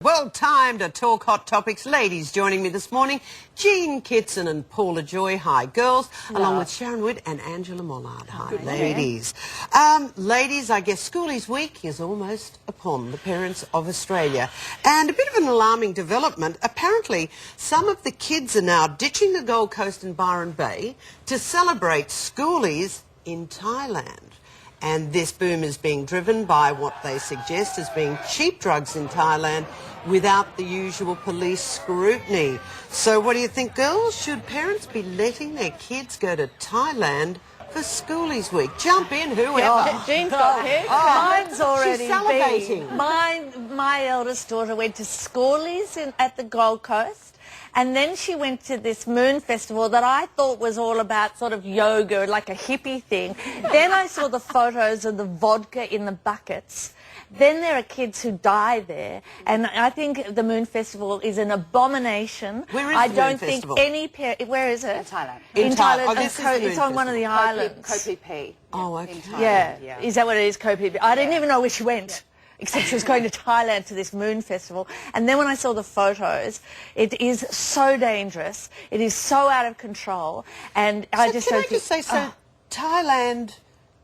Well, time to talk hot topics. Ladies joining me this morning, Jean Kittson and Paula Joy. Hi, girls. Hello. Along with Sharon Witt and Angela Mollard. Hi, ladies. Ladies, I guess Schoolies Week is almost upon the parents of Australia. And a bit of an alarming development. Apparently, some of the kids are now ditching the Gold Coast and Byron Bay to celebrate Schoolies in Thailand. And this boom is being driven by what they suggest as being cheap drugs in Thailand without the usual police scrutiny. So what do you think, girls? Should parents be letting their kids go to Thailand for Schoolies Week? Jump in, whoever. Oh, Jean's got pissed. Mine's already she's salivating. My eldest daughter went to Schoolies at the Gold Coast. And then she went to this moon festival that I thought was all about sort of yoga, like a hippie thing. Then I saw the photos of the vodka in the buckets. Then there are kids who die there. And I think the moon festival is an abomination. Where is I the don't moon think festival? any parent... Where is it? In Thailand. In Thailand. Oh, this is the moon it's on one of the islands. Koh Phi. Oh, okay. Yeah. Is that what it is, Koh Phi? I didn't even know where she went. Except she was going to Thailand to this moon festival. And then when I saw the photos, it is so dangerous. It is so out of control. And I just don't think... So Thailand,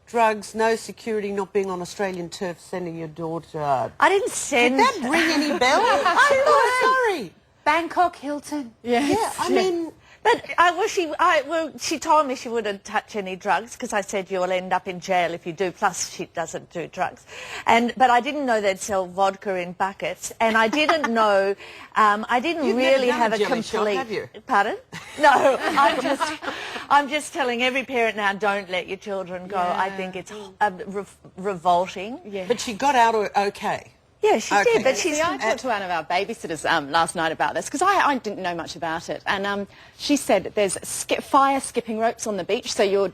drugs, no security, not being on Australian turf, sending your daughter... I didn't send... Did that ring any bells? I'm sorry. Bangkok, Hilton. Yeah, I mean... But she told me she wouldn't touch any drugs because I said you'll end up in jail if you do. Plus, she doesn't do drugs. But I didn't know they'd sell vodka in buckets, and I didn't know. I didn't You've really never have done a jelly shot, complete. have you? Pardon? No, I'm just telling every parent now, don't let your children go. Yeah. I think it's revolting. Yeah. But she got out okay. Yeah, she did, but she's... I talked to one of our babysitters last night about this, because I didn't know much about it, and she said there's fire skipping ropes on the beach, so you're,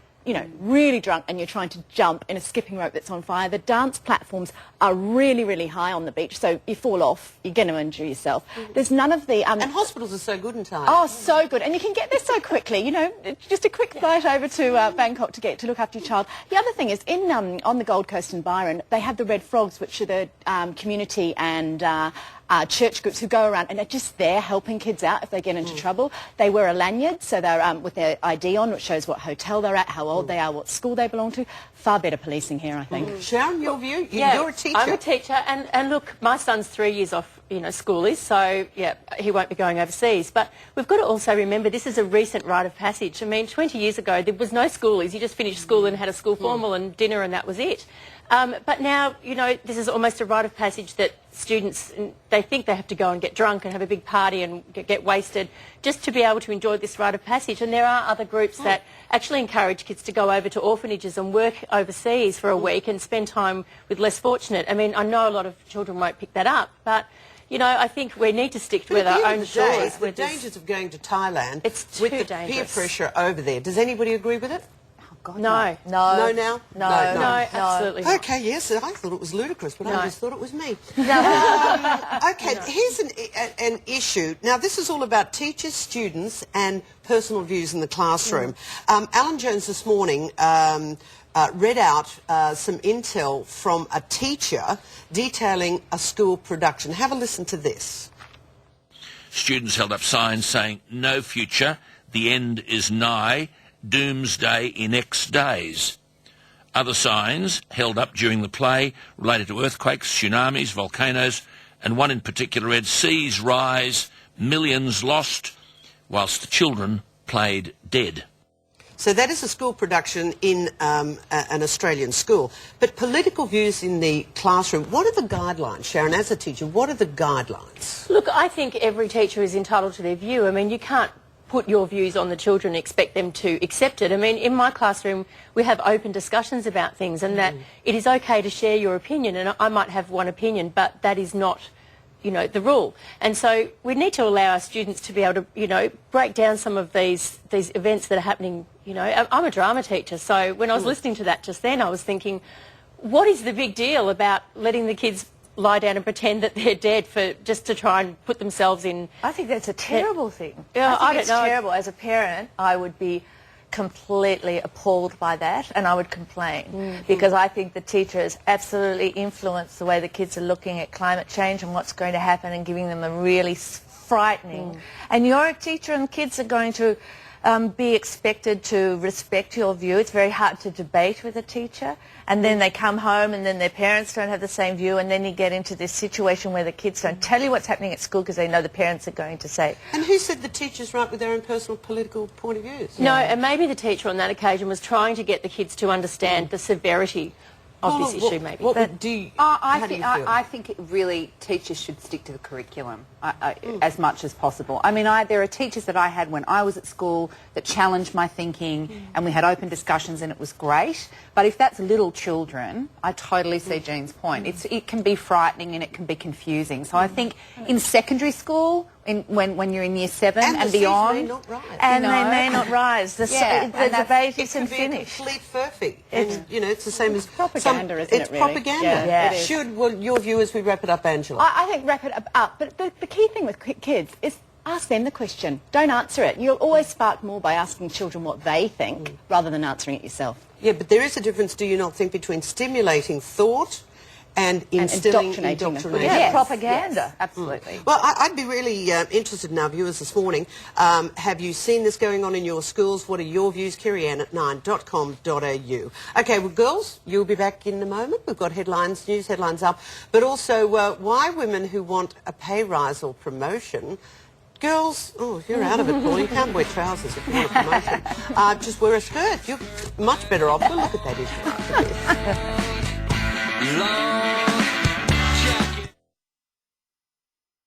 really drunk and you're trying to jump in a skipping rope that's on fire. The dance platforms are really, really high on the beach, so you fall off, you're going to injure yourself. There's none of the... and hospitals are so good in Thailand. Oh, so good. And you can get there so quickly, just a quick flight over to Bangkok to look after your child. The other thing is, on the Gold Coast and Byron, they have the Red Frogs, which are the community and church groups who go around and are just there helping kids out if they get into trouble. They wear a lanyard, so they're with their ID on, which shows what hotel they're at, how old they are, what school they belong to. Far better policing here, I think. Sharon, your view? Yeah, You're a teacher. I'm a teacher, and look, my son's 3 years off, schoolies, so, yeah, he won't be going overseas. But we've got to also remember this is a recent rite of passage. I mean, 20 years ago, there was no schoolies. You just finished school and had a school formal and dinner, and that was it. But now, this is almost a rite of passage that students, they think they have to go and get drunk and have a big party and get wasted just to be able to enjoy this rite of passage. And there are other groups that actually encourage kids to go over to orphanages and work overseas for a week and spend time with less fortunate. I mean, I know a lot of children won't pick that up, but... I think we need to stick with our own shores. The dangers of going to Thailand it's with too the dangerous. peer pressure over there. Does anybody agree with it? Oh, God, No. No now? No, absolutely not. Okay, yes, I thought it was ludicrous, but I just thought it was me. Okay, here's an issue. Now, this is all about teachers, students, and personal views in the classroom. Alan Jones this morning read out some intel from a teacher detailing a school production. Have a listen to this. Students held up signs saying, "No future, the end is nigh, doomsday in X days." Other signs held up during the play related to earthquakes, tsunamis, volcanoes, and one in particular read, "Seas rise, millions lost," whilst the children played dead. So that is a school production in an Australian school. But political views in the classroom, what are the guidelines, Sharon, as a teacher, what are the guidelines? Look, I think every teacher is entitled to their view. I mean, you can't put your views on the children and expect them to accept it. I mean, in my classroom, we have open discussions about things and that it is okay to share your opinion, and I might have one opinion, but that is not... the rule. And so we need to allow our students to be able to, break down some of these events that are happening. I'm a drama teacher, so when I was listening to that just then, I was thinking, what is the big deal about letting the kids lie down and pretend that they're dead just to try and put themselves in... I think that's a terrible thing. Yeah, I think I don't it's know. terrible. As a parent, I would be completely appalled by that, and I would complain because I think the teachers absolutely influence the way the kids are looking at climate change and what's going to happen, and giving them a really frightening. And you're a teacher, and kids are going to be expected to respect your view. It's very hard to debate with a teacher, and then they come home and then their parents don't have the same view, and then you get into this situation where the kids don't tell you what's happening at school because they know the parents are going to say. And who said the teachers write with their own personal political point of views? No, and maybe the teacher on that occasion was trying to get the kids to understand the severity of this issue, maybe. What do you, I think really teachers should stick to the curriculum as much as possible. I mean, there are teachers that I had when I was at school that challenged my thinking, and we had open discussions, and it was great. But if that's little children, I totally see Jean's point. It can be frightening and it can be confusing. So I think in secondary school, when you're in year 7 and beyond, may not rise. And they may not rise. The debate isn't It could be finished. a complete furphy. And, you know, it's the same as propaganda, isn't it, It's really? propaganda. Yeah, it is. Should, well, your view as we wrap it up, Angela? I think wrap it up. But the key thing with kids is ask them the question. Don't answer it. You'll always spark more by asking children what they think rather than answering it yourself. Yeah, but there is a difference, do you not think, between stimulating thought and instilling indoctrination? Yeah, propaganda. Yes, absolutely. Well, I'd be really interested in our viewers this morning. Have you seen this going on in your schools? What are your views? Kerri-anne at 9.com.au. OK, well, girls, you'll be back in a moment. We've got headlines, news headlines up. But also, why women who want a pay rise or promotion... Girls, oh, you're out of it, Paul. You can't wear trousers if you want a promotion. Just wear a skirt. You're much better off. We'll look at that issue after this.